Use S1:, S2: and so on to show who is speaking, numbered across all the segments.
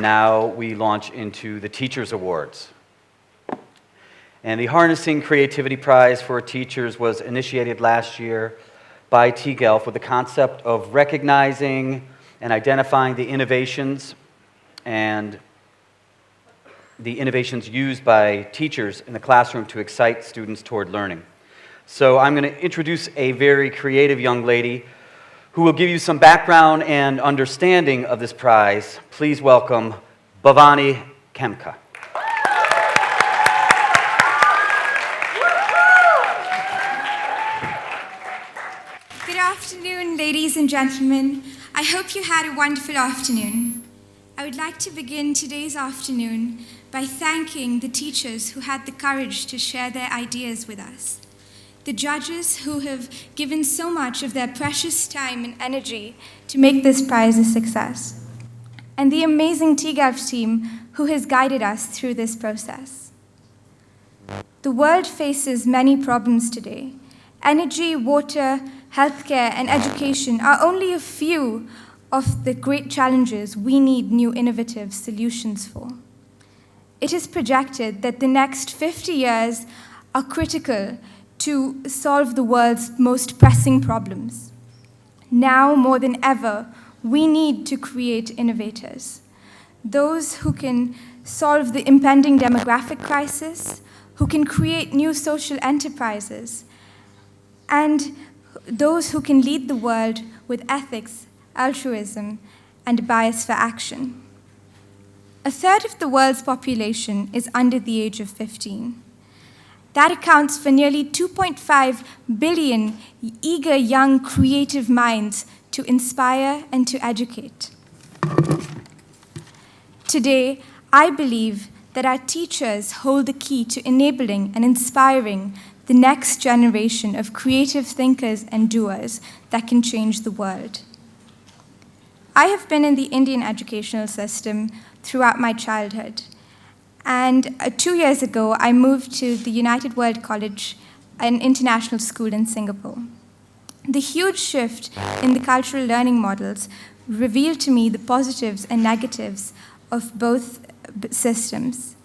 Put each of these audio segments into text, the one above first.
S1: Now we launch into the Teachers Awards. And the Harnessing Creativity Prize for Teachers was initiated last year by tGELF with the concept of recognizing and identifying the innovations and the innovations used by teachers in the classroom to excite students toward learning. So I'm going to introduce a very creative young lady who will give you some background and understanding of this prize. Please welcome Bhawani Khemka.
S2: Good afternoon, ladies and gentlemen. I hope you had a wonderful afternoon. I would like to begin today's afternoon by thanking the teachers who had the courage to share their ideas with us, the judges who have given so much of their precious time and energy to make this prize a success, and the amazing tGELF team who has guided us through this process. The world faces many problems today. Energy, water, healthcare, and education are only a few of the great challenges we need new innovative solutions for. It is projected that the next 50 years are critical to solve the world's most pressing problems. Now more than ever, we need to create innovators, those who can solve the impending demographic crisis, who can create new social enterprises, and those who can lead the world with ethics, altruism, and bias for action. A third of the world's population is under the age of 15. That accounts for nearly 2.5 billion eager young creative minds to inspire and to educate. Today, I believe that our teachers hold the key to enabling and inspiring the next generation of creative thinkers and doers that can change the world. I have been in the Indian educational system throughout my childhood. And 2 years ago, I moved to the United World College, an international school in Singapore. The huge shift in the cultural learning models revealed to me the positives and negatives of both systems.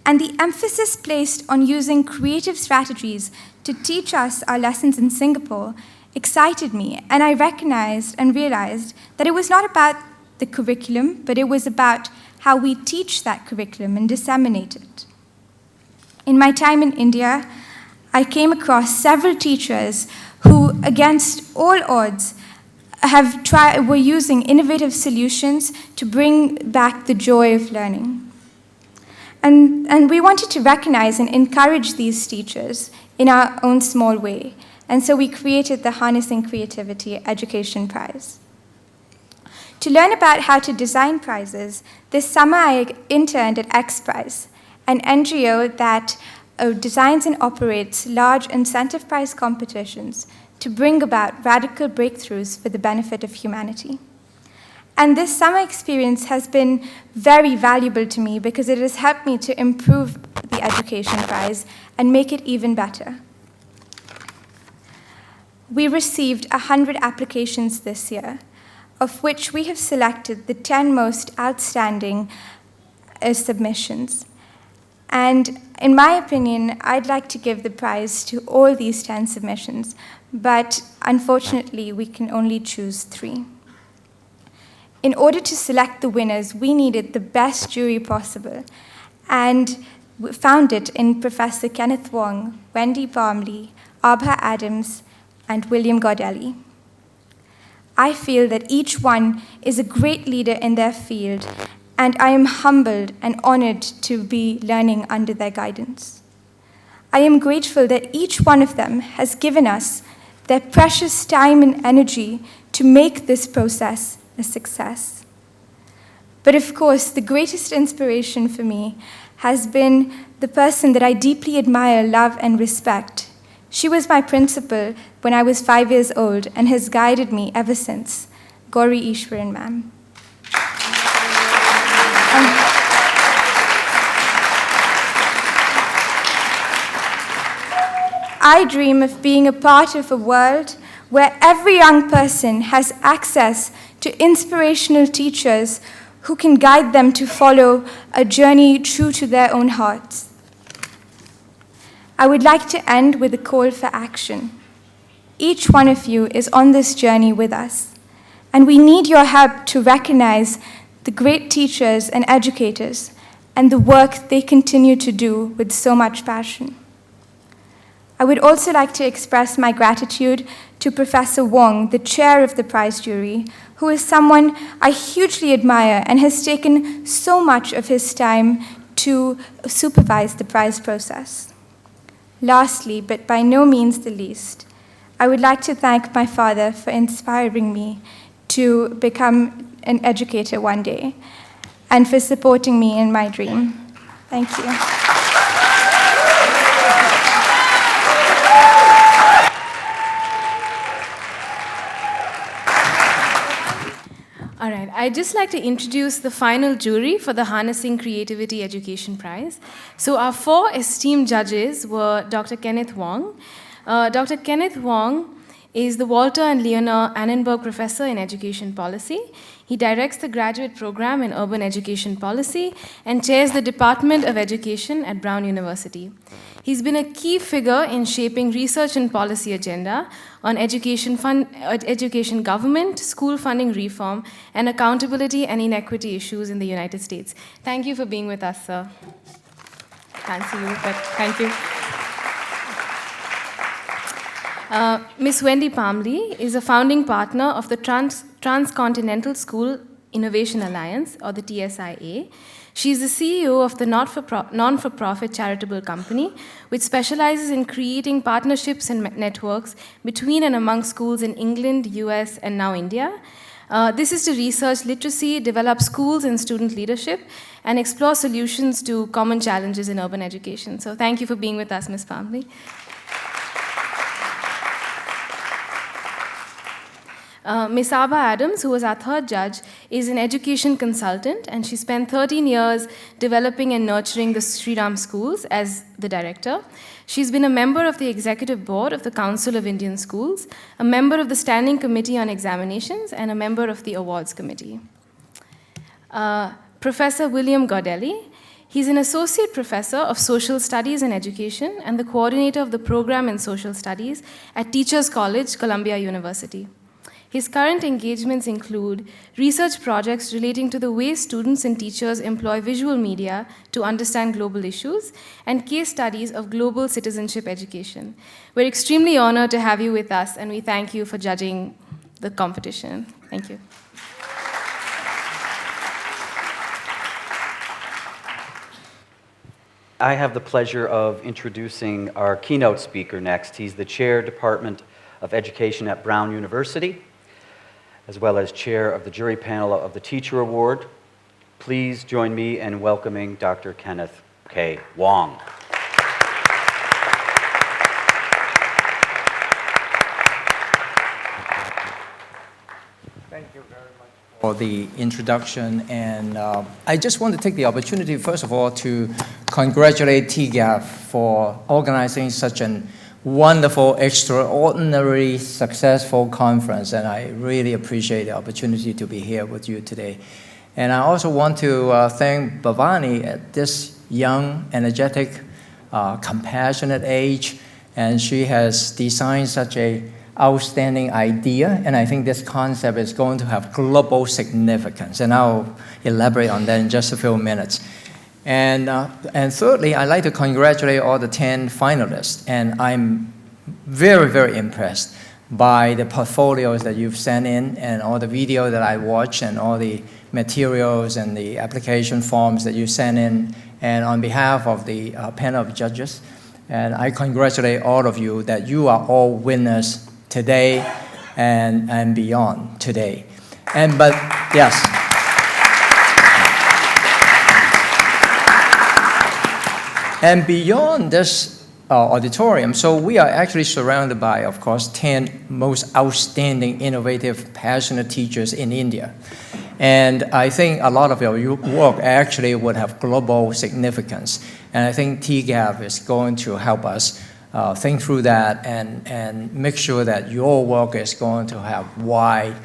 S2: And the emphasis placed on using creative strategies to teach us our lessons in Singapore excited me, and I recognized and realized that it was not about the curriculum, but it was about how we teach that curriculum and disseminate it. In my time in India, I came across several teachers who, against all odds, were using innovative solutions to bring back the joy of learning. And we wanted to recognize and encourage these teachers in our own small way. And so we created the Harnessing Creativity Education Prize. To learn about how to design prizes, this summer I interned at X Prize, an NGO that designs and operates large incentive prize competitions to bring about radical breakthroughs for the benefit of humanity. And this summer experience has been very valuable to me because it has helped me to improve the education prize and make it even better. We received 100 applications this year, of which we have selected the 10 most outstanding submissions. And in my opinion, I'd like to give the prize to all these 10 submissions, but unfortunately, we can only choose 3. In order to select the winners, we needed the best jury possible, and we found it in Professor Kenneth Wong, Wendy Palmley, Abha Adams, and William Gaudelli. I feel that each one is a great leader in their field, and I am humbled and honored to be learning under their guidance. I am grateful that each one of them has given us their precious time and energy to make this process a success. But of course, the greatest inspiration for me has been the person that I deeply admire, love, and respect. She was my principal when I was 5 years old and has guided me ever since, Gauri Ishwaran ma'am. I dream of being a part of a world where every young person has access to inspirational teachers who can guide them to follow a journey true to their own hearts. I would like to end with a call for action. Each one of you is on this journey with us, and we need your help to recognize the great teachers and educators and the work they continue to do with so much passion. I would also like to express my gratitude to Professor Wong, the chair of the prize jury, who is someone I hugely admire and has taken so much of his time to supervise the prize process. Lastly, but by no means the least, I would like to thank my father for inspiring me to become an educator one day and for supporting me in my dream. Thank you.
S3: All right, I'd just like to introduce the final jury for the Harnessing Creativity Education Prize. So our 4 esteemed judges were Dr. Kenneth Wong. Dr. Kenneth Wong is the Walter and Leonor Annenberg Professor in Education Policy. He directs the graduate program in Urban Education Policy and chairs the Department of Education at Brown University. He's been a key figure in shaping research and policy agenda on education government, school funding reform, and accountability and inequity issues in the United States. Thank you for being with us, sir. Can't see you, but thank you. Ms. Wendy Palmley is a founding partner of the Transcontinental School Innovation Alliance, or the TSIA. She is the CEO of the non-for-profit charitable company, which specializes in creating partnerships and networks between and among schools in England, US, and now India. This is to research literacy, develop schools and student leadership, and explore solutions to common challenges in urban education. So thank you for being with us, Ms. Palmley. Ms. Abha Adams, who was our 3rd judge, is an education consultant, and she spent 13 years developing and nurturing the Sri Ram schools as the director. She's been a member of the executive board of the Council of Indian Schools, a member of the Standing Committee on Examinations, and a member of the Awards Committee. Professor William Godelli. He's an associate professor of social studies and education and the coordinator of the program in social studies at Teachers College, Columbia University. His current engagements include research projects relating to the way students and teachers employ visual media to understand global issues, and case studies of global citizenship education. We're extremely honored to have you with us, and we thank you for judging the competition. Thank you.
S1: I have the pleasure of introducing our keynote speaker next. He's the Chair, Department of Education at Brown University, as well as chair of the jury panel of the Teacher Award. Please join me in welcoming Dr. Kenneth K. Wong.
S4: Thank you very much for the introduction, and I just want to take the opportunity, first of all, to congratulate tGELF for organizing such an wonderful, extraordinary, successful conference, and I really appreciate the opportunity to be here with you today. And I also want to thank Bhawani at this young, energetic, compassionate age, and she has designed such an outstanding idea, and I think this concept is going to have global significance, and I'll elaborate on that in just a few minutes. And thirdly, I'd like to congratulate all the 10 finalists. And I'm very, very impressed by the portfolios that you've sent in and all the video that I watched and all the materials and the application forms that you sent in. And on behalf of the panel of judges, and I congratulate all of you that you are all winners today and beyond today. But yes. And beyond this auditorium, so we are actually surrounded by, of course, 10 most outstanding, innovative, passionate teachers in India. And I think a lot of your work actually would have global significance. And I think tGELF is going to help us think through that and make sure that your work is going to have wide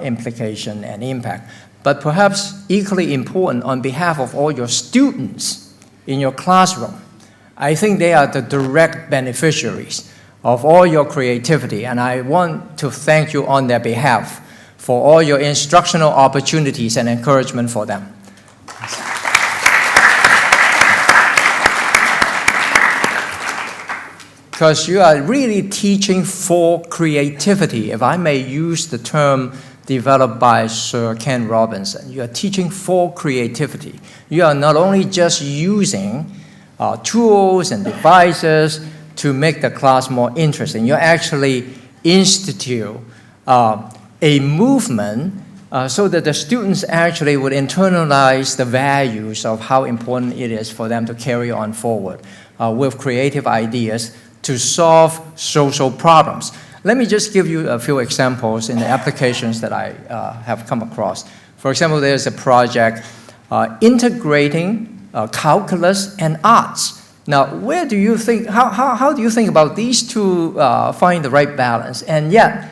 S4: implication and impact. but perhaps equally important on behalf of all your students in your classroom. I think they are the direct beneficiaries of all your creativity, and I want to thank you on their behalf for all your instructional opportunities and encouragement for them. Because you are really teaching for creativity, if I may use the term developed by Sir Ken Robinson. You are teaching for creativity. You are not only just using tools and devices to make the class more interesting, you actually institute a movement so that the students actually would internalize the values of how important it is for them to carry on forward with creative ideas to solve social problems. Let me just give you a few examples in the applications that I have come across. For example, there's a project integrating calculus and arts. Now, where do you think, how do you think about these two find the right balance? And yet,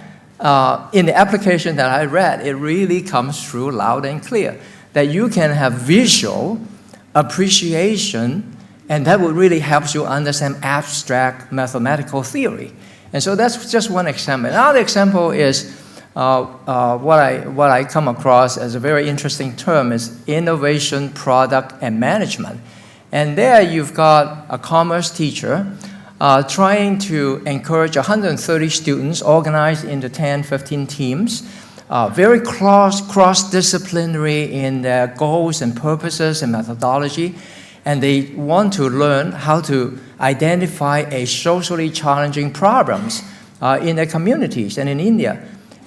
S4: in the application that I read, it really comes through loud and clear that you can have visual appreciation, and that would really help you understand abstract mathematical theory. And so that's just one example. Another example is what I come across as a very interesting term is innovation, product, and management. And there you've got a commerce teacher trying to encourage 130 students organized into 10, 15 teams, very cross-disciplinary in their goals and purposes and methodology. And they want to learn how to identify a socially challenging problems in their communities and in India.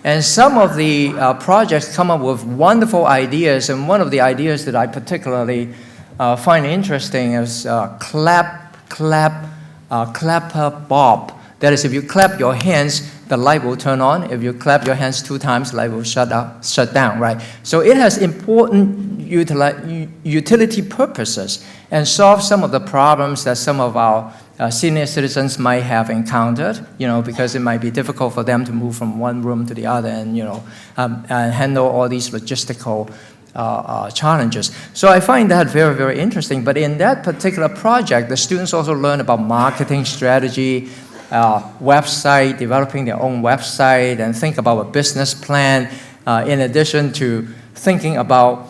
S4: And some of the projects come up with wonderful ideas, and one of the ideas that I particularly find interesting is clapper bob. That is, if you clap your hands, the light will turn on. If you clap your hands 2 times, the light will shut down, right? So it has important utility purposes and solves some of the problems that some of our senior citizens might have encountered, because it might be difficult for them to move from one room to the other and, and handle all these logistical challenges. So I find that very, very interesting. But in that particular project, the students also learn about marketing strategy, website, developing their own website, and think about a business plan, in addition to thinking about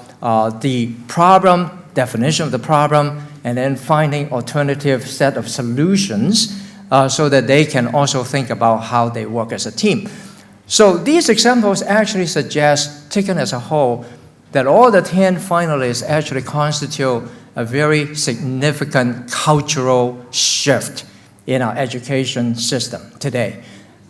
S4: the problem, definition of the problem, and then finding alternative set of solutions so that they can also think about how they work as a team. So these examples actually suggest, taken as a whole, that all the 10 finalists actually constitute a very significant cultural shift in our education system today.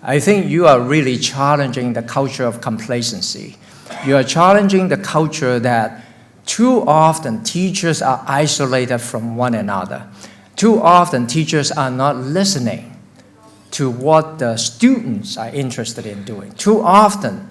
S4: I think you are really challenging the culture of complacency. You are challenging the culture that too often teachers are isolated from one another. Too often teachers are not listening to what the students are interested in doing. Too often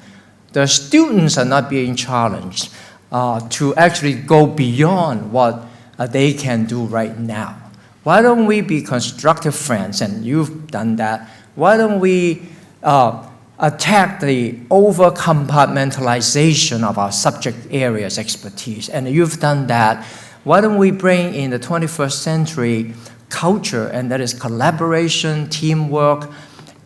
S4: the students are not being challenged to actually go beyond what they can do right now. Why don't we be constructive friends? And you've done that. Why don't we attack the over-compartmentalization of our subject areas expertise? And you've done that. Why don't we bring in the 21st century culture, and that is collaboration, teamwork,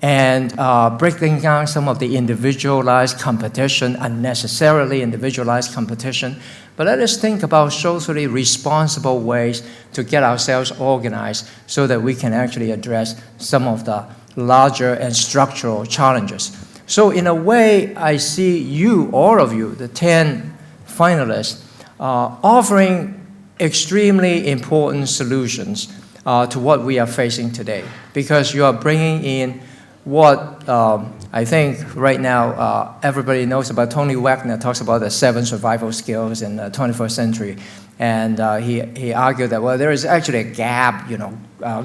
S4: and breaking down some of the individualized competition, unnecessarily individualized competition. But let us think about socially responsible ways to get ourselves organized so that we can actually address some of the larger and structural challenges. So in a way, I see you, all of you, the 10 finalists, offering extremely important solutions to what we are facing today, because you are bringing in what I think right now everybody knows about. Tony Wagner talks about the 7 survival skills in the 21st century. And he argued that, well, there is actually a gap,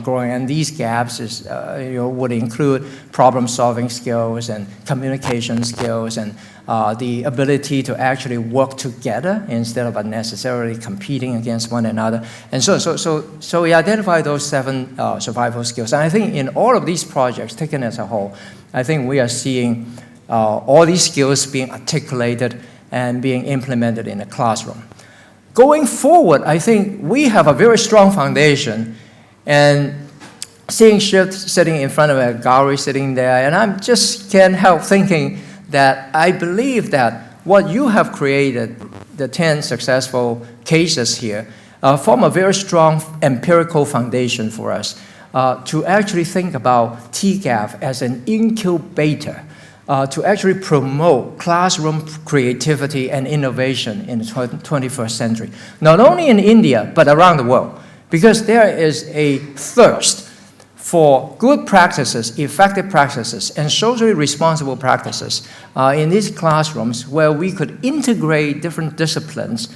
S4: growing, and these gaps is, would include problem-solving skills and communication skills and the ability to actually work together instead of unnecessarily competing against one another. And so we identified those 7 survival skills. And I think in all of these projects, taken as a whole, I think we are seeing all these skills being articulated and being implemented in the classroom. Going forward, I think we have a very strong foundation, and seeing Shift sitting in front of a gallery sitting there, and I just can't help thinking that I believe that what you have created, the 10 successful cases here, form a very strong empirical foundation for us to actually think about tGELF as an incubator to actually promote classroom creativity and innovation in the 21st century, not only in India, but around the world, because there is a thirst for good practices, effective practices, and socially responsible practices in these classrooms where we could integrate different disciplines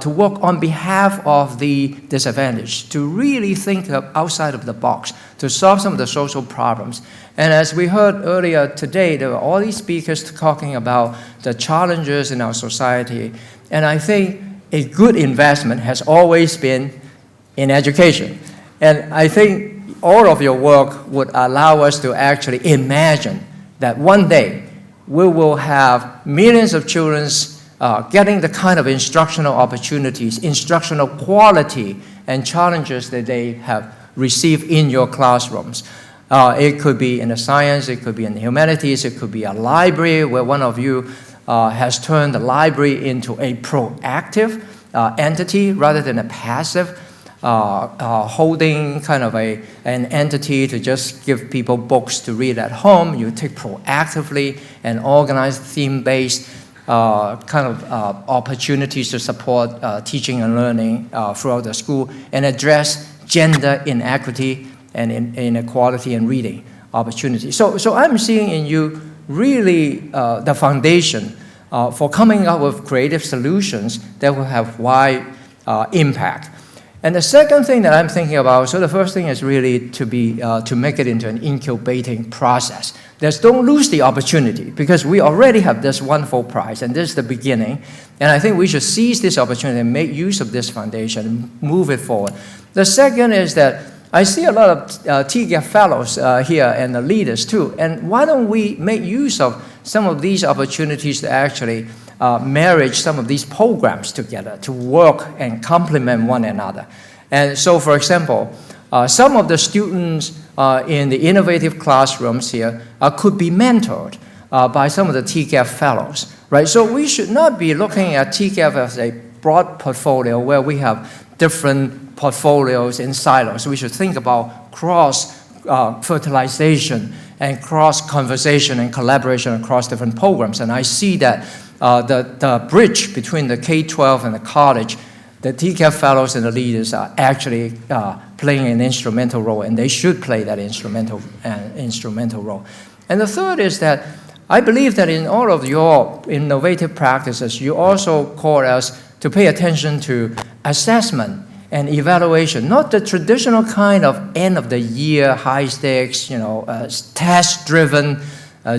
S4: to work on behalf of the disadvantaged, to really think outside of the box, to solve some of the social problems. And as we heard earlier today, there were all these speakers talking about the challenges in our society, and I think a good investment has always been in education. And I think all of your work would allow us to actually imagine that one day we will have millions of children getting the kind of instructional opportunities, instructional quality, and challenges that they have received in your classrooms. It could be in the science, it could be in the humanities, it could be a library where one of you has turned the library into a proactive entity rather than a passive holding kind of an entity to just give people books to read at home. You take proactively and organize theme-based kind of opportunities to support teaching and learning throughout the school and address gender inequity and inequality in reading opportunities. So I'm seeing in you really the foundation for coming up with creative solutions that will have wide impact. And the second thing that I'm thinking about, so the first thing is really to make it into an incubating process. Don't lose the opportunity, because we already have this wonderful prize, and this is the beginning. And I think we should seize this opportunity and make use of this foundation and move it forward. The second is that I see a lot of tGELF fellows here and the leaders too. And why don't we make use of some of these opportunities to actually marriage some of these programs together to work and complement one another. And so, for example, some of the students in the innovative classrooms here could be mentored by some of the tGELF fellows, right? So we should not be looking at tGELF as a broad portfolio where we have different portfolios in silos. We should think about cross-fertilization and cross-conversation and collaboration across different programs. And I see that the bridge between the K-12 and the college, the tGELF fellows and the leaders are actually playing an instrumental role, and they should play that instrumental role. And the third is that I believe that in all of your innovative practices, you also call us to pay attention to assessment and evaluation, not the traditional kind of end-of-the-year, high-stakes, test-driven,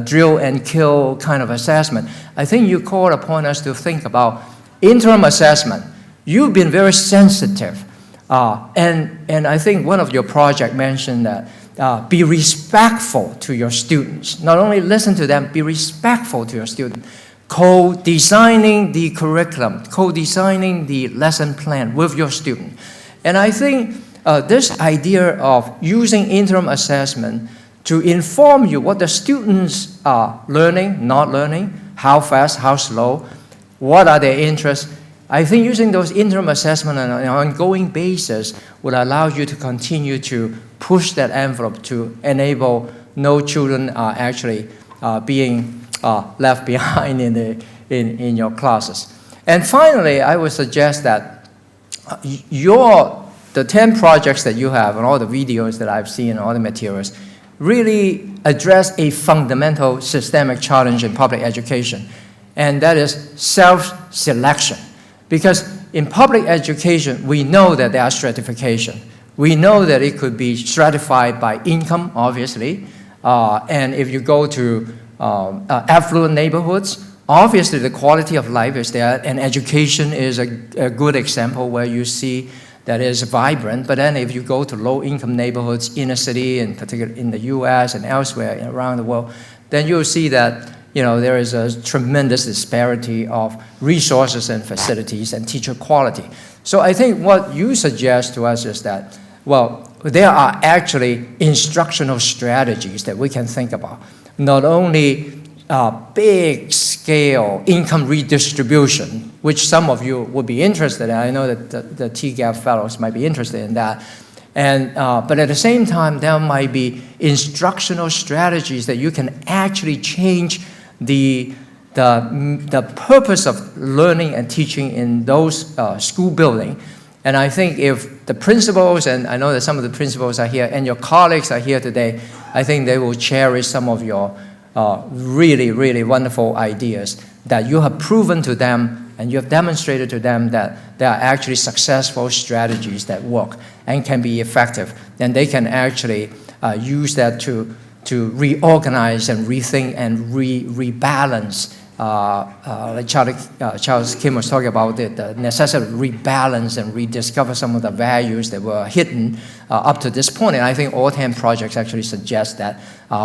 S4: drill and kill kind of assessment. I think you call upon us to think about interim assessment. You've been very sensitive, and I think one of your projects mentioned that be respectful to your students. Not only listen to them, be respectful to your students. Co-designing the curriculum, co-designing the lesson plan with your student. And I think this idea of using interim assessment to inform you what the students are learning, not learning, how fast, how slow, what are their interests. I think using those interim assessment on an ongoing basis would allow you to continue to push that envelope to enable no children actually being left behind in your classes. And finally, I would suggest that the 10 projects that you have and all the videos that I've seen and all the materials really address a fundamental systemic challenge in public education, and that is self-selection. Because in public education, we know that there are stratification. We know that it could be stratified by income, obviously, and if you go to affluent neighborhoods, obviously the quality of life is there, and education is a good example where you see that is vibrant. But then if you go to low-income neighborhoods, inner city, in particular in the US and elsewhere around the world, then you'll see that there is a tremendous disparity of resources and facilities and teacher quality. So I think what you suggest to us is that, well, there are actually instructional strategies that we can think about. Not only big scale income redistribution, which some of you would be interested in. I know that the tGELF fellows might be interested in that. But at the same time, there might be instructional strategies that you can actually change the purpose of learning and teaching in those school buildings. And I think if the principals, and I know that some of the principals are here, and your colleagues are here today, I think they will cherish some of your really, really wonderful ideas that you have proven to them and you have demonstrated to them that there are actually successful strategies that work and can be effective. And they can actually use that to reorganize and rethink and rebalance. Like Charles Kim was talking about the necessity to rebalance and rediscover some of the values that were hidden up to this point. And I think all 10 projects actually suggest that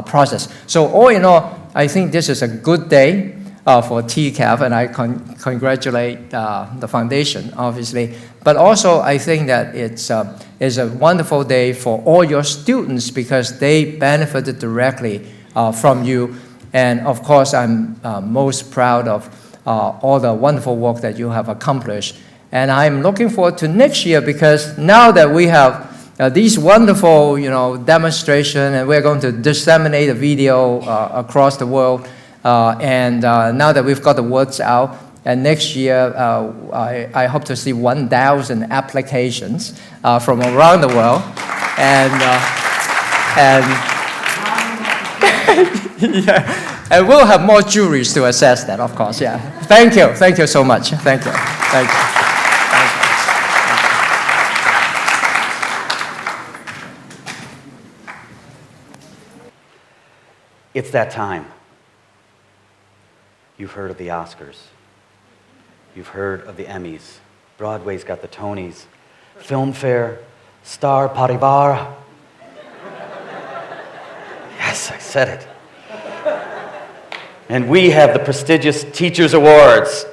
S4: process. So all in all, I think this is a good day for tGELF, and I congratulate the foundation, obviously. But also, I think that it's a wonderful day for all your students because they benefited directly from you. And of course, I'm most proud of all the wonderful work that you have accomplished. And I'm looking forward to next year because now that we have these wonderful, demonstration, and we're going to disseminate the video across the world. And now that we've got the words out, and next year I hope to see 1,000 applications from around the world. Yeah, and we'll have more juries to assess that, of course, yeah. Thank you so much. Thank you.
S1: It's that time. You've heard of the Oscars. You've heard of the Emmys. Broadway's got the Tonys. Filmfare, Star Parivar. Yes, I said it. And we have the prestigious Teachers Awards.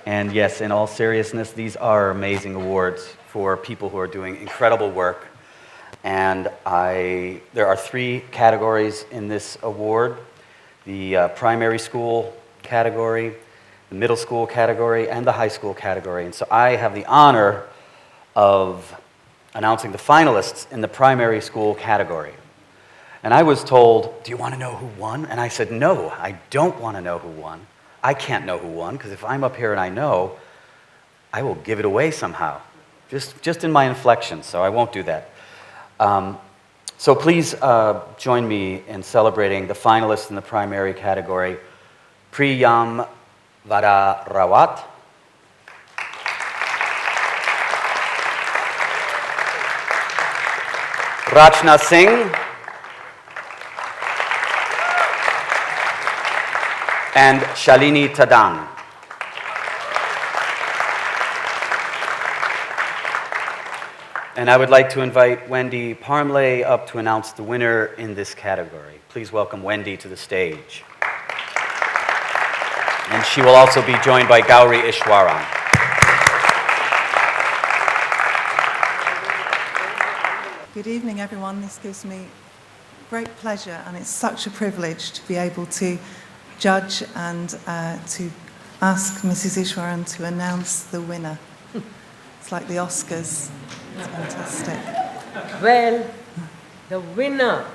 S1: And yes, in all seriousness, these are amazing awards for people who are doing incredible work. And there are 3 categories in this award: the primary school category, the middle school category, and the high school category. And so I have the honor of announcing the finalists in the primary school category. And I was told, do you want to know who won? And I said, no, I don't want to know who won. I can't know who won, because if I'm up here and I know, I will give it away somehow. Just in my inflection, so I won't do that. So please join me in celebrating the finalists in the primary category. Priyam Vadarawat, Rachna Singh, and Shalini Tadan. And I would like to invite Wendy Parmley up to announce the winner in this category. Please welcome Wendy to the stage. And she will also be joined by Gauri Ishwaran.
S5: Good evening, everyone. This gives me great pleasure, and it's such a privilege to be able to judge and to ask Mrs. Ishwaran to announce the winner. It's like the Oscars. It's fantastic.
S6: Well, the winner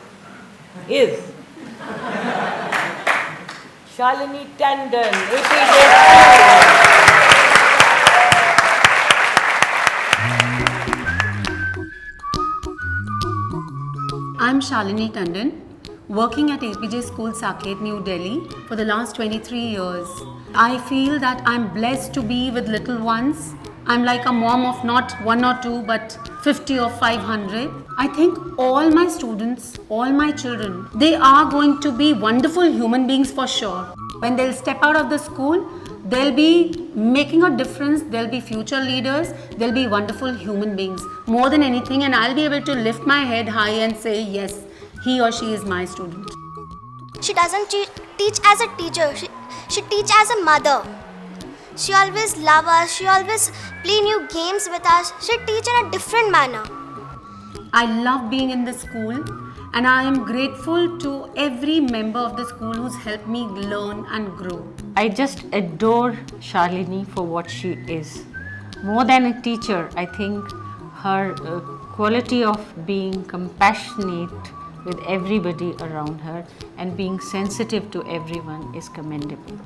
S6: is Shalini Tandon,
S7: I'm Shalini Tandon, working at APJ School, Saket, New Delhi for the last 23 years. I feel that I'm blessed to be with little ones. I'm like a mom of not 1 or 2 but 50 or 500. I think all my students, all my children, they are going to be wonderful human beings for sure. When they'll step out of the school, they'll be making a difference, they'll be future leaders, they'll be wonderful human beings more than anything, and I'll be able to lift my head high and say, yes, he or she is my student.
S8: She doesn't teach as a teacher, she teaches as a mother. She always loves us, she always play new games with us, she teaches in a different manner.
S7: I love being in the school, and I am grateful to every member of the school who's helped me learn and grow.
S6: I just adore Shalini for what she is. More than a teacher, I think her quality of being compassionate with everybody around her and being sensitive to everyone is commendable.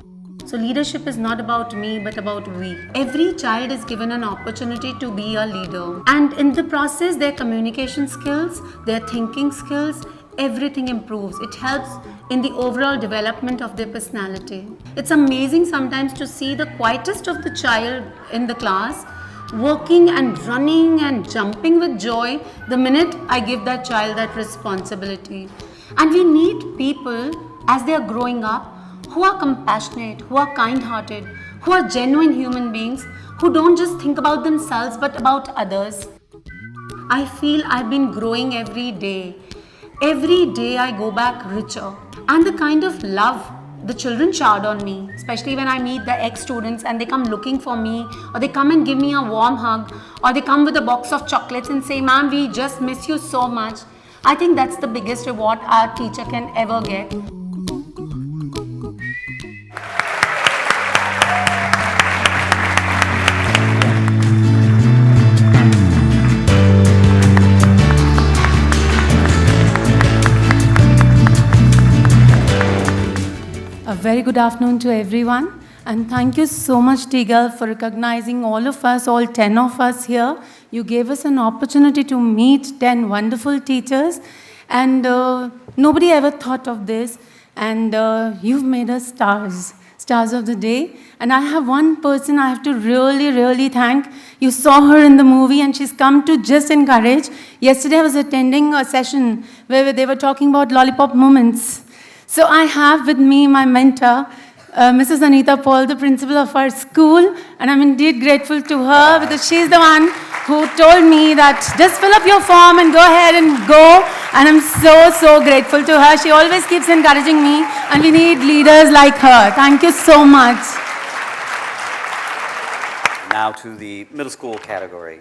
S7: So leadership is not about me, but about we. Every child is given an opportunity to be a leader. And in the process, their communication skills, their thinking skills, everything improves. It helps in the overall development of their personality. It's amazing sometimes to see the quietest of the child in the class working and running and jumping with joy the minute I give that child that responsibility. And we need people as they are growing up who are compassionate, who are kind-hearted, who are genuine human beings, who don't just think about themselves but about others. I feel I've been growing every day. Every day I go back richer. And the kind of love the children showered on me, especially when I meet the ex-students and they come looking for me, or they come and give me a warm hug, or they come with a box of chocolates and say, "Ma'am, we just miss you so much." I think that's the biggest reward our teacher can ever get.
S9: A very good afternoon to everyone, and thank you so much, tGELF, for recognizing all of us, all 10 of us here. You gave us an opportunity to meet 10 wonderful teachers, and nobody ever thought of this, and you've made us stars of the day. And I have one person I have to really thank. You saw her in the movie, and she's come to just encourage. Yesterday I was attending a session where they were talking about lollipop moments. So I have with me my mentor, Mrs. Anita Paul, the principal of our school, and I'm indeed grateful to her because she's the one who told me that just fill up your form and go ahead and go, and I'm so grateful to her. She always keeps encouraging me, and we need leaders like her. Thank you so much.
S1: Now to the middle school category.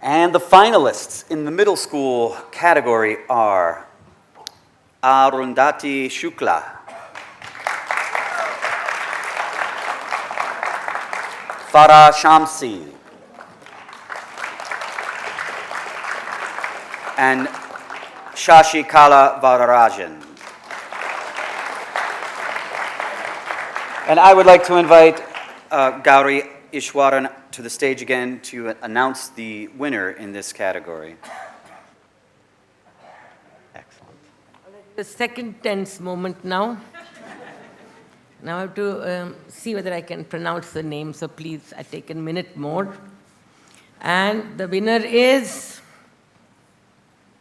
S1: And the finalists in the middle school category are Arundhati Shukla, Farah Shamsi, and Shashikala Vararajan. And I would like to invite Gauri Ishwaran to the stage again to announce the winner in this category.
S6: The second tense moment now. Now I have to see whether I can pronounce the name, so please, I take a minute more. And the winner is,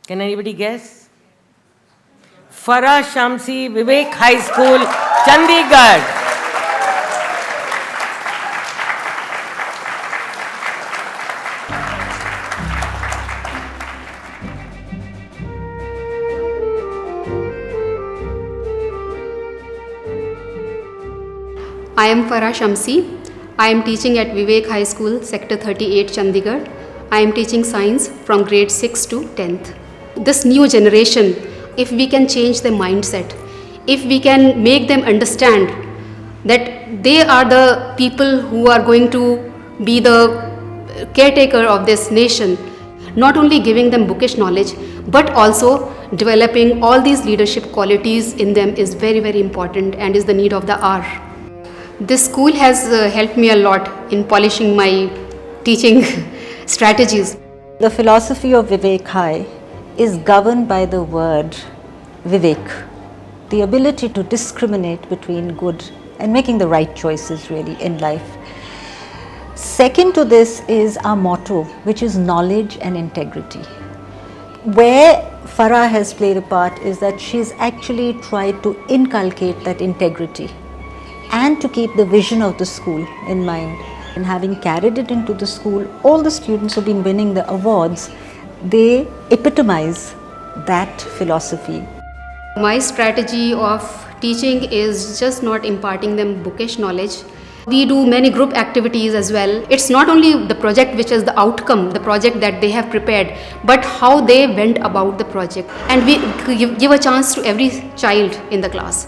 S6: can anybody guess? Farah Shamsi, Vivek High School, Chandigarh.
S10: I am Farah Shamsi. I am teaching at Vivek High School, Sector 38, Chandigarh. I am teaching science from grade 6 to 10th. This new generation, if we can change their mindset, if we can make them understand that they are the people who are going to be the caretaker of this nation, not only giving them bookish knowledge, but also developing all these leadership qualities in them is very important and is the need of the hour. This school has helped me a lot in polishing my teaching strategies.
S11: The philosophy of Vivek High is governed by the word Vivek, the ability to discriminate between good and making the right choices really in life. Second to this is our motto, which is knowledge and integrity. Where Farah has played a part is that she's actually tried to inculcate that integrity and to keep the vision of the school in mind. And having carried it into the school, all the students who've been winning the awards, they epitomize that philosophy.
S10: My strategy of teaching is just not imparting them bookish knowledge. We do many group activities as well. It's not only the project which is the outcome, the project that they have prepared, but how they went about the project. And we give a chance to every child in the class.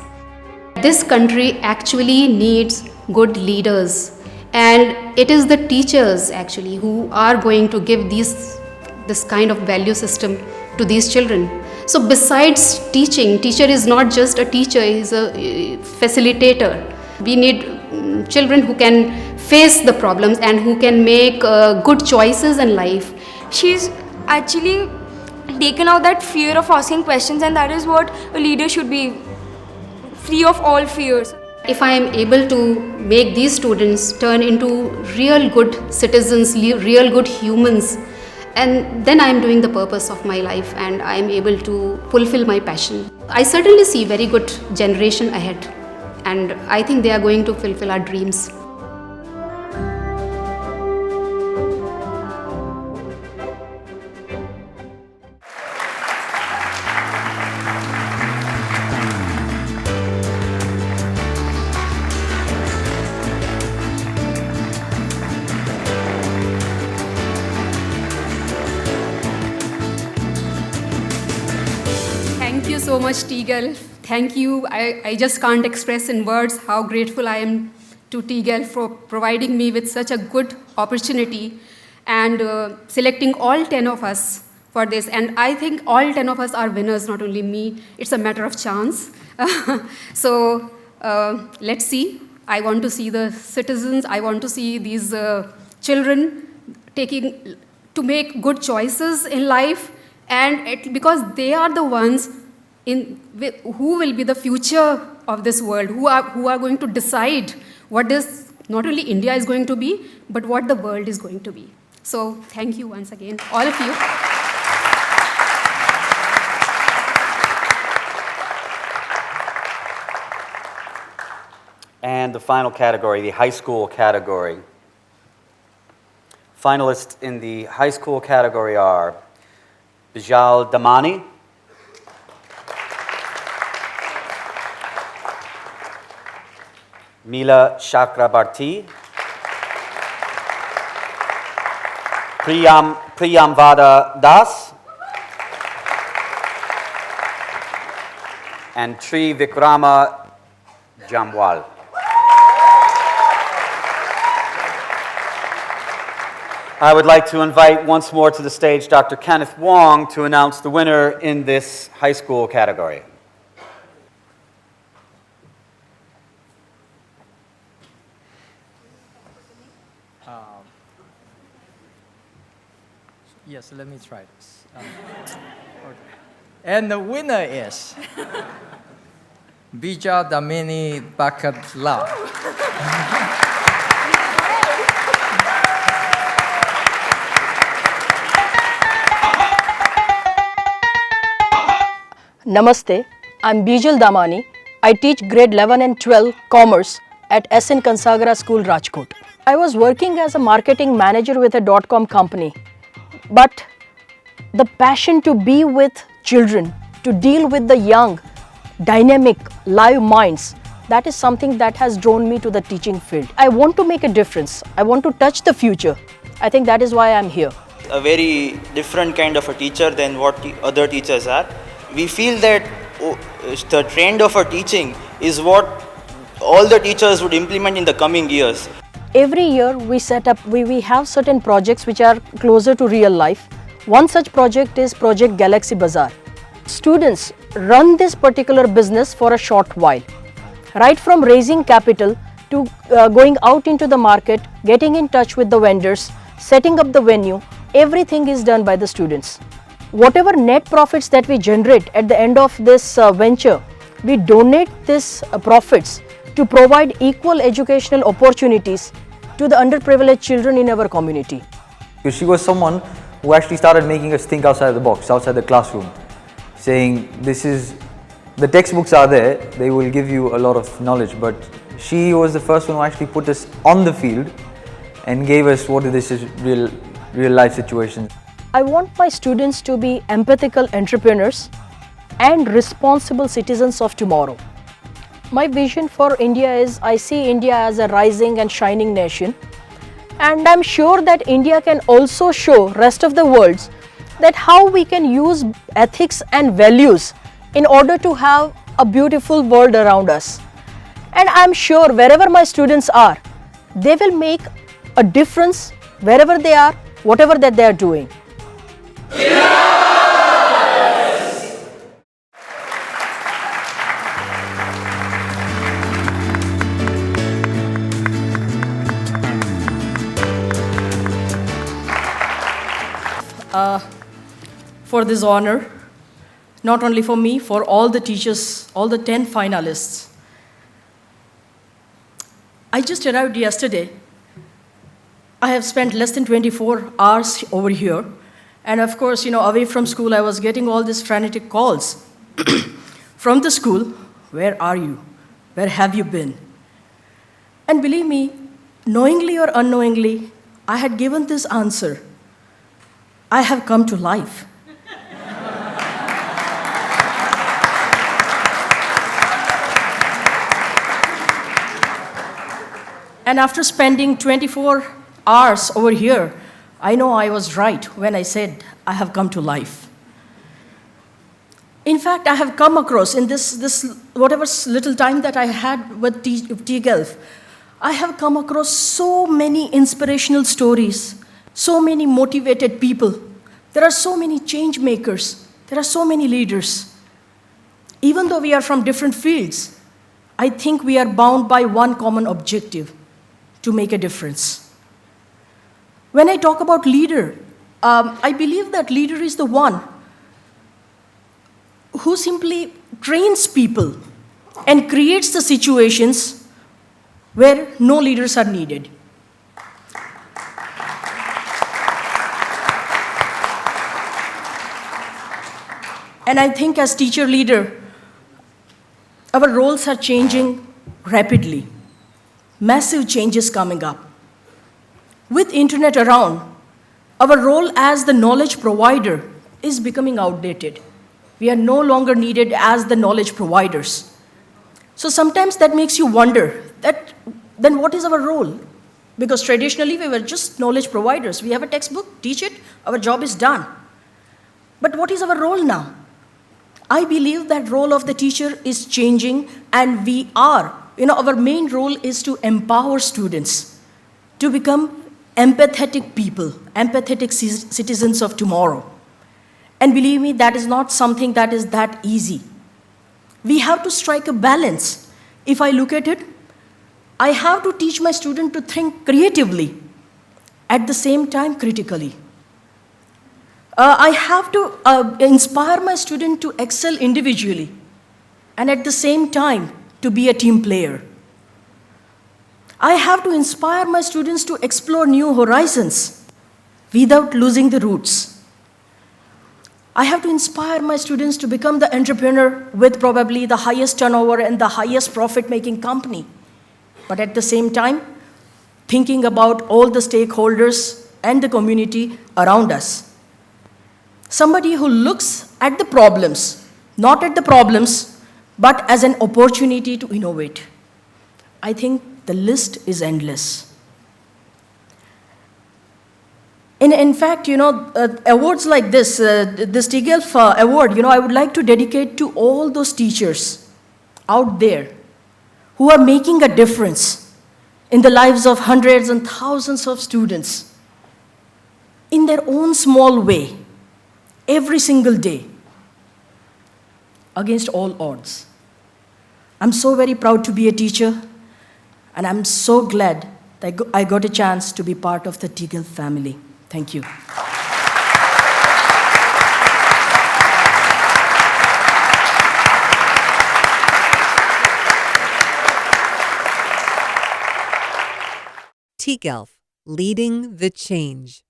S10: This country actually needs good leaders. And it is the teachers actually who are going to give this kind of value system to these children. So besides teaching, teacher is not just a teacher, he is a facilitator. We need children who can face the problems and who can make good choices in life.
S12: She's actually taken out that fear of asking questions, and that is what a leader should be, free of all fears.
S10: If I am able to make these students turn into real good citizens, real good humans, and then I am doing the purpose of my life and I am able to fulfill my passion. I certainly see very good generation ahead, and I think they are going to fulfill our dreams.
S7: Thank you so much, tGELF. Thank you. I just can't express in words how grateful I am to tGELF for providing me with such a good opportunity and selecting all 10 of us for this. And I think all 10 of us are winners, not only me. It's a matter of chance. So let's see. I want to see the citizens. I want to see these children to make good choices in life, and because they are the ones who will be the future of this world, who are going to decide what is not only India is going to be, but what the world is going to be. So thank you once again, all of you.
S1: And the final category, the high school category. Finalists in the high school category are Bijal Damani, Mila Chakrabarti, Priyamvada Das, and Tri Vikrama Jamwal. I would like to invite once more to the stage Dr. Kenneth Wong to announce the winner in this high school category.
S4: Yes, let me try this. Okay. And the winner is Bija Damini Bakatla.
S13: Namaste, I'm Bijal Damani. I teach grade 11 and 12 commerce at SN Kansagra School, Rajkot. I was working as a marketing manager with a .com company, but the passion to be with children, to deal with the young, dynamic, live minds, that is something that has drawn me to the teaching field. I want to make a difference. I want to touch the future. I think that is why I'm here.
S14: A very different kind of a teacher than what other teachers are. We feel that the trend of our teaching is what all the teachers would implement in the coming years.
S13: Every year we have certain projects which are closer to real life. One such project is Project Galaxy Bazaar. Students run this particular business for a short while. Right from raising capital to going out into the market, getting in touch with the vendors, setting up the venue, everything is done by the students. Whatever net profits that we generate at the end of this venture, we donate these profits to provide equal educational opportunities to the underprivileged children in our community.
S15: Because she was someone who actually started making us think outside the box, outside the classroom, saying the textbooks are there, they will give you a lot of knowledge, but She was the first one who actually put us on the field and gave us what this is real life situations.
S13: I want my students to be empathical entrepreneurs and responsible citizens of tomorrow. My vision for India is, I see India as a rising and shining nation, and I'm sure that India can also show rest of the world that how we can use ethics and values in order to have a beautiful world around us. And I'm sure wherever my students are, they will make a difference wherever they are, whatever that they are doing. For this honor, not only for me, for all the teachers, all the 10 finalists. I just arrived yesterday. I have spent less than 24 hours over here. And of course, away from school, I was getting all these frantic calls from the school. Where are you? Where have you been? And believe me, knowingly or unknowingly, I had given this answer. I have come to life. And after spending 24 hours over here, I know I was right when I said I have come to life. In fact, I have come across in this whatever little time that I had with tGELF, I have come across so many inspirational stories, so many motivated people. There are so many change makers. There are so many leaders. Even though we are from different fields, I think we are bound by one common objective: to make a difference. When I talk about leader, I believe that leader is the one who simply trains people and creates the situations where no leaders are needed. And I think as teacher leader, our roles are changing rapidly. Massive changes coming up. With internet around, our role as the knowledge provider is becoming outdated. We are no longer needed as the knowledge providers. So sometimes that makes you wonder that then what is our role? Because traditionally we were just knowledge providers. We have a textbook, teach it, our job is done. But what is our role now? I believe that role of the teacher is changing, and we are. Our main role is to empower students to become empathetic people, empathetic citizens of tomorrow. And believe me, that is not something that is that easy. We have to strike a balance. If I look at it, I have to teach my student to think creatively, at the same time critically. I have to inspire my student to excel individually, and at the same time, to be a team player. I have to inspire my students to explore new horizons without losing the roots. I have to inspire my students to become the entrepreneur with probably the highest turnover and the highest profit-making company, but at the same time, thinking about all the stakeholders and the community around us. Somebody who looks at the problems, not at the problems, but as an opportunity to innovate. I think the list is endless. In fact, awards like this tGELF award, I would like to dedicate to all those teachers out there who are making a difference in the lives of hundreds and thousands of students in their own small way, every single day, against all odds. I'm so very proud to be a teacher, and I'm so glad that I got a chance to be part of the tGELF family. Thank you.
S16: tGELF, leading the change.